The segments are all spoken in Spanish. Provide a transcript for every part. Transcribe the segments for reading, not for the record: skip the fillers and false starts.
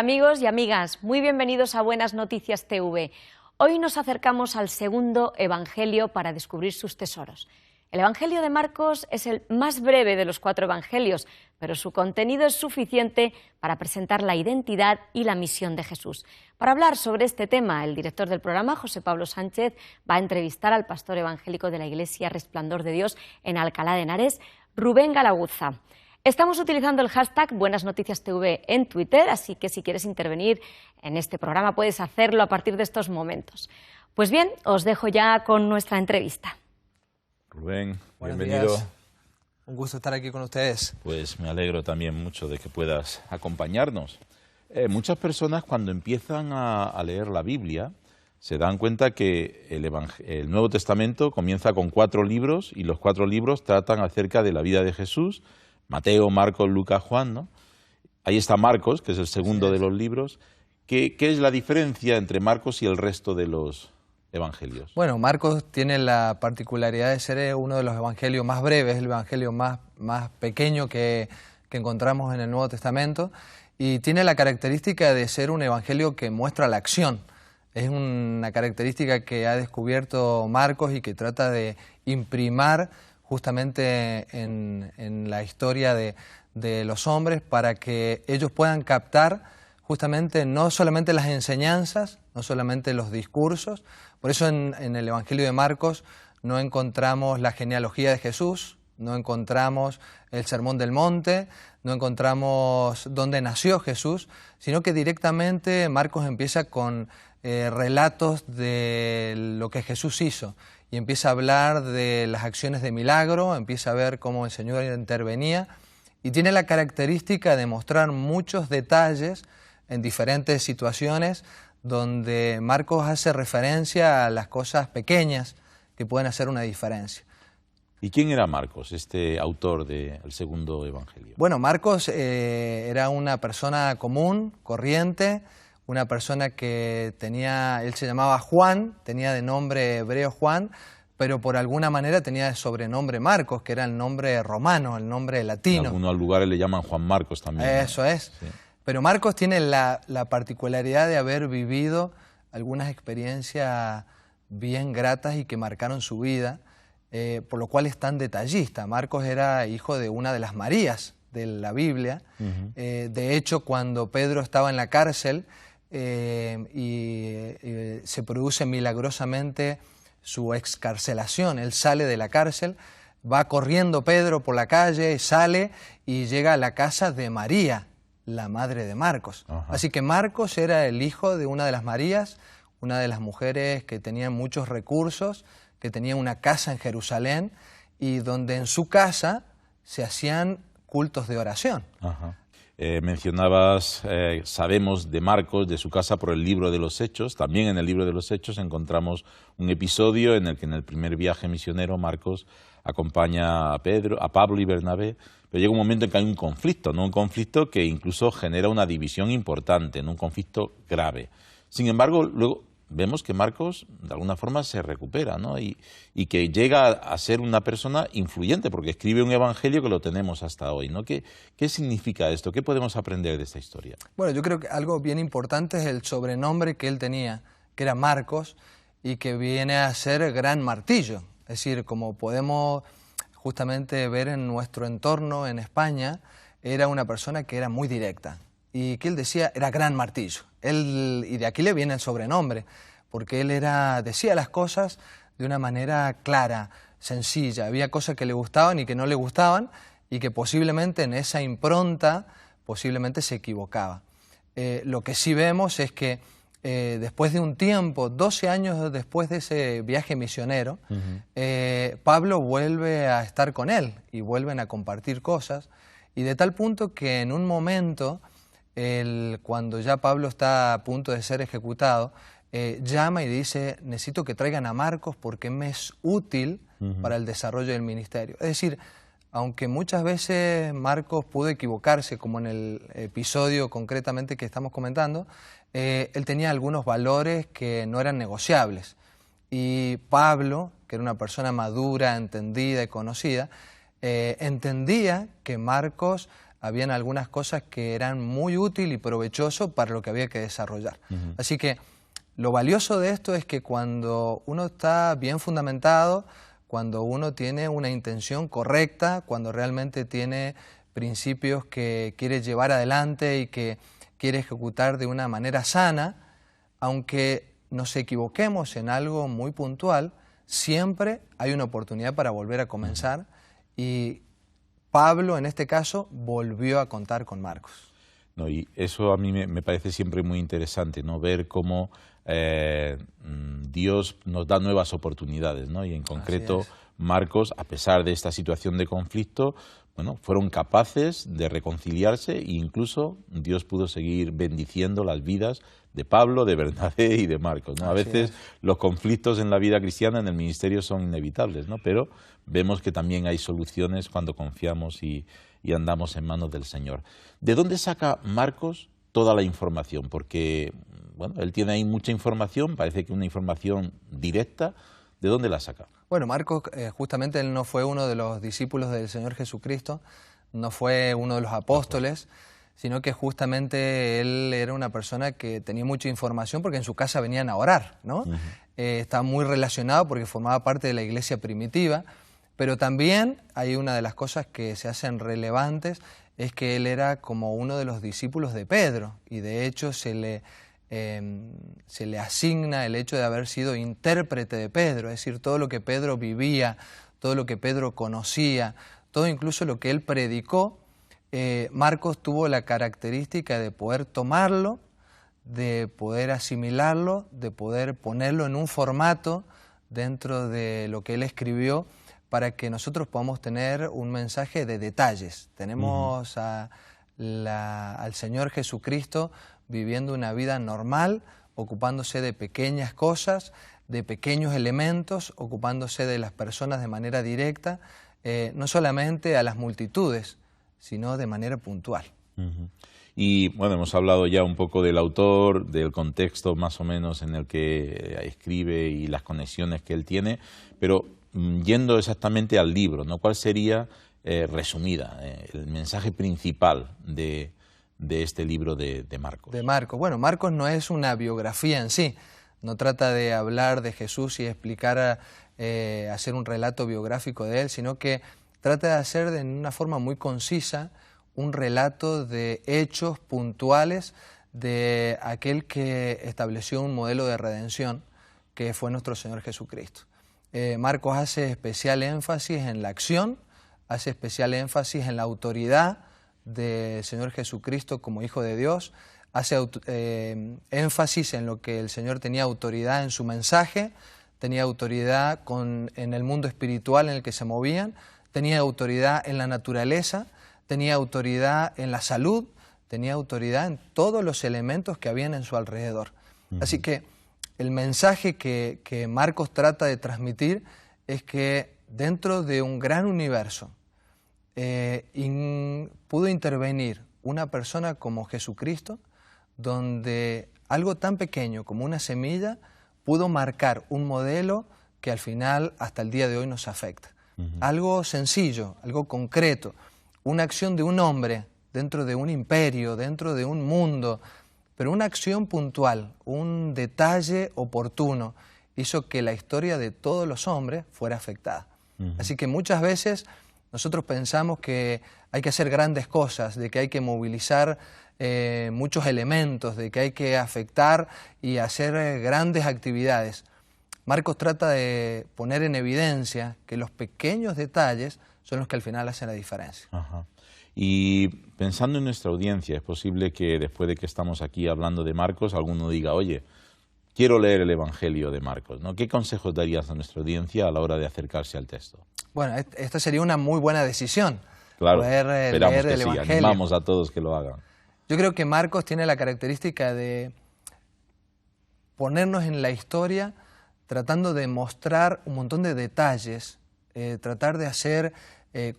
amigos y amigas? Muy bienvenidos a Buenas Noticias TV. Hoy nos acercamos al segundo Evangelio para descubrir sus tesoros. El Evangelio de Marcos es el más breve de los 4 evangelios, pero su contenido es suficiente para presentar la identidad y la misión de Jesús. Para hablar sobre este tema, el director del programa, José Pablo Sánchez, va a entrevistar al pastor evangélico de la Iglesia Resplandor de Dios en Alcalá de Henares, Rubén Galaguza. Estamos utilizando el hashtag Buenas Noticias TV en Twitter, así que si quieres intervenir en este programa puedes hacerlo a partir de estos momentos. Pues bien, os dejo ya con nuestra entrevista. Rubén, Buenos bienvenido. días. Un gusto estar aquí con ustedes. Pues me alegro también mucho de que puedas acompañarnos. Muchas personas cuando empiezan a leer la Biblia se dan cuenta que el Nuevo Testamento comienza con 4 libros y los 4 libros tratan acerca de la vida de Jesús, Mateo, Marcos, Lucas, Juan, ¿no? Ahí está Marcos, que es el segundo de los libros. ¿Qué es la diferencia entre Marcos y el resto de los evangelios? Bueno, Marcos tiene la particularidad de ser uno de los evangelios más breves, el evangelio más pequeño que encontramos en el Nuevo Testamento, y tiene la característica de ser un evangelio que muestra la acción. Es una característica que ha descubierto Marcos y que trata de imprimar justamente en la historia de los hombres para que ellos puedan captar justamente no solamente las enseñanzas, no solamente los discursos. Por eso en el Evangelio de Marcos no encontramos la genealogía de Jesús, no encontramos el Sermón del Monte, no encontramos dónde nació Jesús, sino que directamente Marcos empieza con relatos de lo que Jesús hizo y empieza a hablar de las acciones de milagro, empieza a ver cómo el Señor intervenía y tiene la característica de mostrar muchos detalles en diferentes situaciones donde Marcos hace referencia a las cosas pequeñas que pueden hacer una diferencia. ¿Y quién era Marcos, este autor del segundo evangelio? Bueno, Marcos era una persona común, corriente, una persona que él se llamaba Juan, tenía de nombre hebreo Juan, pero por alguna manera tenía de sobrenombre Marcos, que era el nombre romano, el nombre latino. En algunos lugares le llaman Juan Marcos también, ¿no? Eso es. Sí. Pero Marcos tiene la particularidad de haber vivido algunas experiencias bien gratas y que marcaron su vida, por lo cual es tan detallista. Marcos era hijo de una de las Marías de la Biblia. De hecho, cuando Pedro estaba en la cárcel y se produce milagrosamente su excarcelación, él sale de la cárcel, va corriendo Pedro por la calle, sale y llega a la casa de María, la madre de Marcos. Ajá. Así que Marcos era el hijo de una de las Marías, una de las mujeres que tenían muchos recursos, que tenía una casa en Jerusalén y donde en su casa se hacían cultos de oración. Ajá. Mencionabas, sabemos de Marcos, de su casa por el libro de los Hechos. También en el libro de los Hechos encontramos un episodio en el que en el primer viaje misionero Marcos acompaña a Pablo y Bernabé, pero llega un momento en que hay un conflicto, ¿no? Un conflicto que incluso genera una división importante, ¿no? Un conflicto grave. Sin embargo, luego vemos que Marcos de alguna forma se recupera, ¿no? Y que llega a ser una persona influyente, porque escribe un evangelio que lo tenemos hasta hoy, ¿no? ¿Qué significa esto? ¿Qué podemos aprender de esta historia? Bueno, yo creo que algo bien importante es el sobrenombre que él tenía, que era Marcos, y que viene a ser Gran Martillo. Es decir, como podemos justamente ver en nuestro entorno en España, era una persona que era muy directa. Y que él decía era Gran Martillo. Y de aquí le viene el sobrenombre, porque él decía las cosas de una manera clara, sencilla. Había cosas que le gustaban y que no le gustaban, y que posiblemente en esa impronta posiblemente se equivocaba. Lo que sí vemos es que después de un tiempo, 12 años después de ese viaje misionero, Pablo vuelve a estar con él y vuelven a compartir cosas, y de tal punto que en un momento, cuando ya Pablo está a punto de ser ejecutado, llama y dice: necesito que traigan a Marcos porque me es útil para el desarrollo del ministerio. Es decir, aunque muchas veces Marcos pudo equivocarse, como en el episodio concretamente que estamos comentando, él tenía algunos valores que no eran negociables. Y Pablo, que era una persona madura, entendida y conocida, entendía que Marcos habían algunas cosas que eran muy útiles y provechosos para lo que había que desarrollar. Así que lo valioso de esto es que cuando uno está bien fundamentado, cuando uno tiene una intención correcta, cuando realmente tiene principios que quiere llevar adelante y que quiere ejecutar de una manera sana, aunque nos equivoquemos en algo muy puntual, siempre hay una oportunidad para volver a comenzar, y Pablo en este caso volvió a contar con Marcos. No, y eso a mí me parece siempre muy interesante, ¿no? Ver cómo Dios nos da nuevas oportunidades, ¿no? Y en concreto Marcos, a pesar de esta situación de conflicto, bueno, fueron capaces de reconciliarse e incluso Dios pudo seguir bendiciendo las vidas de Pablo, de Bernabé y de Marcos, ¿no? A veces los conflictos en la vida cristiana, en el ministerio, son inevitables, ¿no? Pero vemos que también hay soluciones cuando confiamos y andamos en manos del Señor. ¿De dónde saca Marcos toda la información? Porque, bueno, él tiene ahí mucha información, parece que una información directa. ¿De dónde la saca? Bueno, Marcos, justamente él no fue uno de los discípulos del Señor Jesucristo, no fue uno de los apóstoles, sino que justamente él era una persona que tenía mucha información porque en su casa venían a orar, ¿no? Está muy relacionado porque formaba parte de la iglesia primitiva, pero también hay una de las cosas que se hacen relevantes, es que él era como uno de los discípulos de Pedro, y de hecho se le asigna el hecho de haber sido intérprete de Pedro, es decir, todo lo que Pedro vivía, todo lo que Pedro conocía, todo incluso lo que él predicó, Marcos tuvo la característica de poder tomarlo, de poder asimilarlo, de poder ponerlo en un formato dentro de lo que él escribió, para que nosotros podamos tener un mensaje de detalles. Tenemos al Señor Jesucristo viviendo una vida normal, ocupándose de pequeñas cosas, de pequeños elementos, ocupándose de las personas de manera directa, no solamente a las multitudes, sino de manera puntual. Y bueno, hemos hablado ya un poco del autor, del contexto más o menos en el que escribe y las conexiones que él tiene, pero yendo exactamente al libro, ¿no? ¿Cuál sería, resumida, el mensaje principal de este libro de Marcos? De Marcos. Bueno, Marcos no es una biografía en sí, no trata de hablar de Jesús y explicar, hacer un relato biográfico de él, sino que trata de hacer de una forma muy concisa un relato de hechos puntuales de aquel que estableció un modelo de redención, que fue nuestro Señor Jesucristo. Marcos hace especial énfasis en la acción, hace especial énfasis en la autoridad del Señor Jesucristo como Hijo de Dios, hace énfasis en lo que el Señor tenía autoridad en su mensaje, tenía autoridad en el mundo espiritual en el que se movían, tenía autoridad en la naturaleza, tenía autoridad en la salud, tenía autoridad en todos los elementos que habían en su alrededor. Así que el mensaje que Marcos trata de transmitir es que dentro de un gran universo pudo intervenir una persona como Jesucristo, donde algo tan pequeño como una semilla pudo marcar un modelo que al final hasta el día de hoy nos afecta. Algo sencillo, algo concreto, una acción de un hombre dentro de un imperio, dentro de un mundo, pero una acción puntual, un detalle oportuno, hizo que la historia de todos los hombres fuera afectada. Así que muchas veces nosotros pensamos que hay que hacer grandes cosas, de que hay que movilizar muchos elementos, de que hay que afectar y hacer grandes actividades. Marcos trata de poner en evidencia que los pequeños detalles son los que al final hacen la diferencia. Y pensando en nuestra audiencia, es posible que después de que estamos aquí hablando de Marcos, alguno diga, oye, quiero leer el Evangelio de Marcos, ¿no? ¿Qué consejos darías a nuestra audiencia a la hora de acercarse al texto? Bueno, esta sería una muy buena decisión. Claro, poder esperamos leer que el sí, Evangelio. animamos a todos que lo hagan. Yo creo que Marcos tiene la característica de ponernos en la historia tratando de mostrar un montón de detalles, tratar de hacer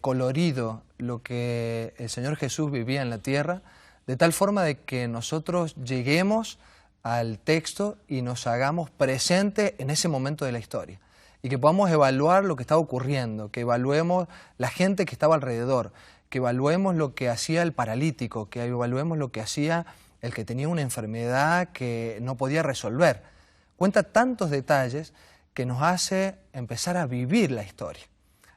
colorido lo que el Señor Jesús vivía en la tierra, de tal forma de que nosotros lleguemos al texto y nos hagamos presentes en ese momento de la historia, y que podamos evaluar lo que estaba ocurriendo, que evaluemos la gente que estaba alrededor, que evaluemos lo que hacía el paralítico, que evaluemos lo que hacía el que tenía una enfermedad que no podía resolver. Cuenta tantos detalles que nos hace empezar a vivir la historia.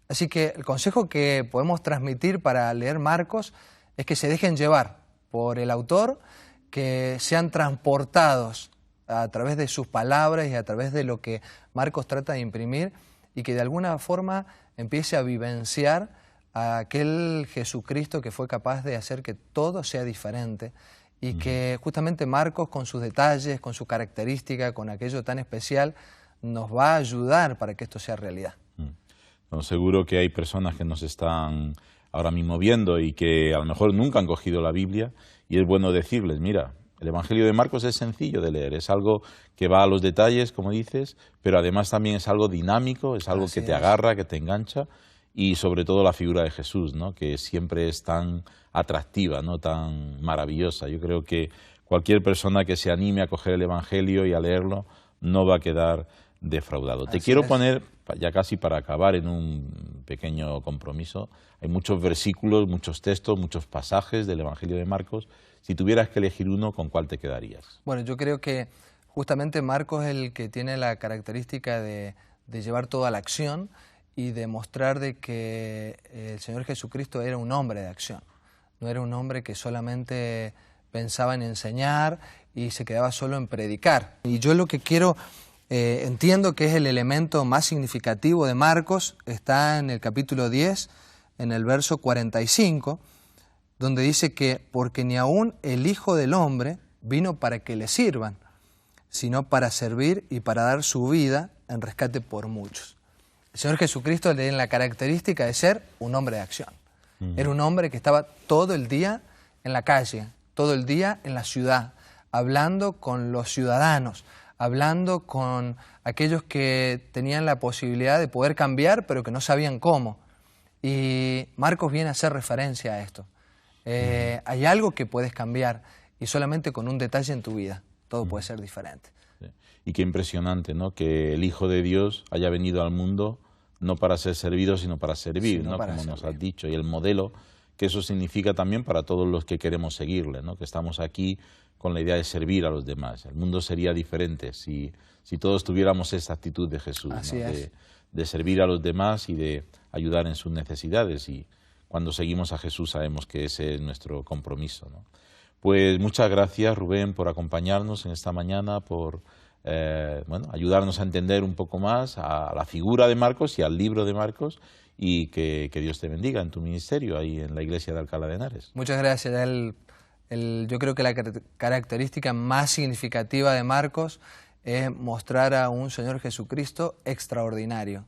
Así que el consejo que podemos transmitir para leer Marcos es que se dejen llevar por el autor, que sean transportados a través de sus palabras y a través de lo que Marcos trata de imprimir, y que de alguna forma empiece a vivenciar a aquel Jesucristo que fue capaz de hacer que todo sea diferente, y que justamente Marcos, con sus detalles, con su característica, con aquello tan especial, nos va a ayudar para que esto sea realidad. No, seguro que hay personas que nos están ahora mismo viendo y que a lo mejor nunca han cogido la Biblia, y es bueno decirles, mira, el Evangelio de Marcos es sencillo de leer, es algo que va a los detalles, como dices, pero además también es algo dinámico, es algo que te agarra, que te engancha, y sobre todo la figura de Jesús, ¿no?, que siempre es tan atractiva, ¿no?, tan maravillosa. Yo creo que cualquier persona que se anime a coger el Evangelio y a leerlo no va a quedar defraudado. Te quiero poner, ya casi para acabar, en un pequeño compromiso. Hay muchos versículos, muchos textos, muchos pasajes del Evangelio de Marcos. Si tuvieras que elegir uno, ¿con cuál te quedarías? Bueno, yo creo que justamente Marcos es el que tiene la característica de llevar todo a la acción y de mostrar de que el Señor Jesucristo era un hombre de acción. No era un hombre que solamente pensaba en enseñar y se quedaba solo en predicar. Y yo lo que quiero... entiendo que es el elemento más significativo de Marcos, está en el capítulo 10, en el verso 45, donde dice que porque ni aún el Hijo del Hombre vino para que le sirvan, sino para servir y para dar su vida en rescate por muchos. El Señor Jesucristo le tiene la característica de ser un hombre de acción. Era un hombre que estaba todo el día en la calle, todo el día en la ciudad, hablando con los ciudadanos, hablando con aquellos que tenían la posibilidad de poder cambiar, pero que no sabían cómo. Y Marcos viene a hacer referencia a esto. Hay algo que puedes cambiar, y solamente con un detalle en tu vida todo puede ser diferente. Y qué impresionante, ¿no?, que el Hijo de Dios haya venido al mundo no para ser servido, sino para servir, ¿no?, como nos has dicho, y el modelo que eso significa también para todos los que queremos seguirle, ¿no?, que estamos aquí con la idea de servir a los demás. El mundo sería diferente si todos tuviéramos esa actitud de Jesús, ¿no?, de servir a los demás y de ayudar en sus necesidades, y cuando seguimos a Jesús sabemos que ese es nuestro compromiso, ¿no? Pues muchas gracias, Rubén, por acompañarnos en esta mañana, por ayudarnos a entender un poco más a la figura de Marcos y al libro de Marcos, y que Dios te bendiga en tu ministerio ahí en la iglesia de Alcalá de Henares. Muchas gracias. Yo creo que la característica más significativa de Marcos es mostrar a un Señor Jesucristo extraordinario,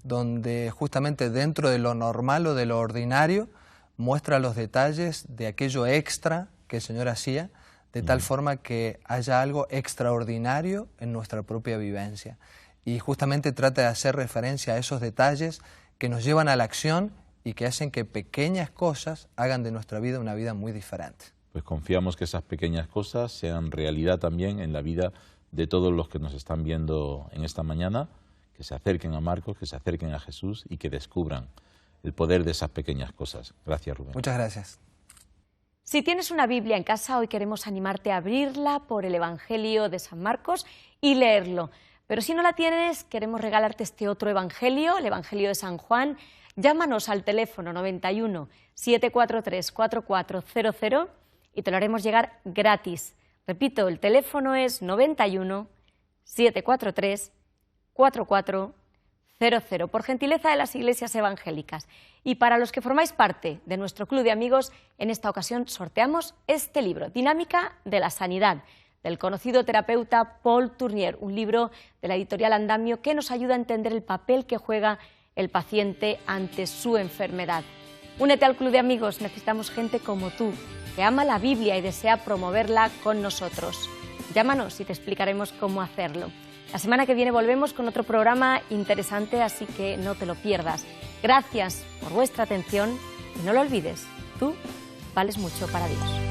donde justamente dentro de lo normal o de lo ordinario muestra los detalles de aquello extra que el Señor hacía, de tal forma que haya algo extraordinario en nuestra propia vivencia. Y justamente trata de hacer referencia a esos detalles que nos llevan a la acción y que hacen que pequeñas cosas hagan de nuestra vida una vida muy diferente. Pues confiamos que esas pequeñas cosas sean realidad también en la vida de todos los que nos están viendo en esta mañana, que se acerquen a Marcos, que se acerquen a Jesús y que descubran el poder de esas pequeñas cosas. Gracias, Rubén. Muchas gracias. Si tienes una Biblia en casa, hoy queremos animarte a abrirla por el Evangelio de San Marcos y leerlo. Pero si no la tienes, queremos regalarte este otro Evangelio, el Evangelio de San Juan. Llámanos al teléfono 91 743 4400 y te lo haremos llegar gratis. Repito, el teléfono es 91 743 4400, por gentileza de las iglesias evangélicas. Y para los que formáis parte de nuestro club de amigos, en esta ocasión sorteamos este libro, Dinámica de la Sanidad, del conocido terapeuta Paul Tournier, un libro de la editorial Andamio que nos ayuda a entender el papel que juega el paciente ante su enfermedad. Únete al club de amigos, necesitamos gente como tú, que ama la Biblia y desea promoverla con nosotros. Llámanos y te explicaremos cómo hacerlo. La semana que viene volvemos con otro programa interesante, así que no te lo pierdas. Gracias por vuestra atención y no lo olvides, tú vales mucho para Dios.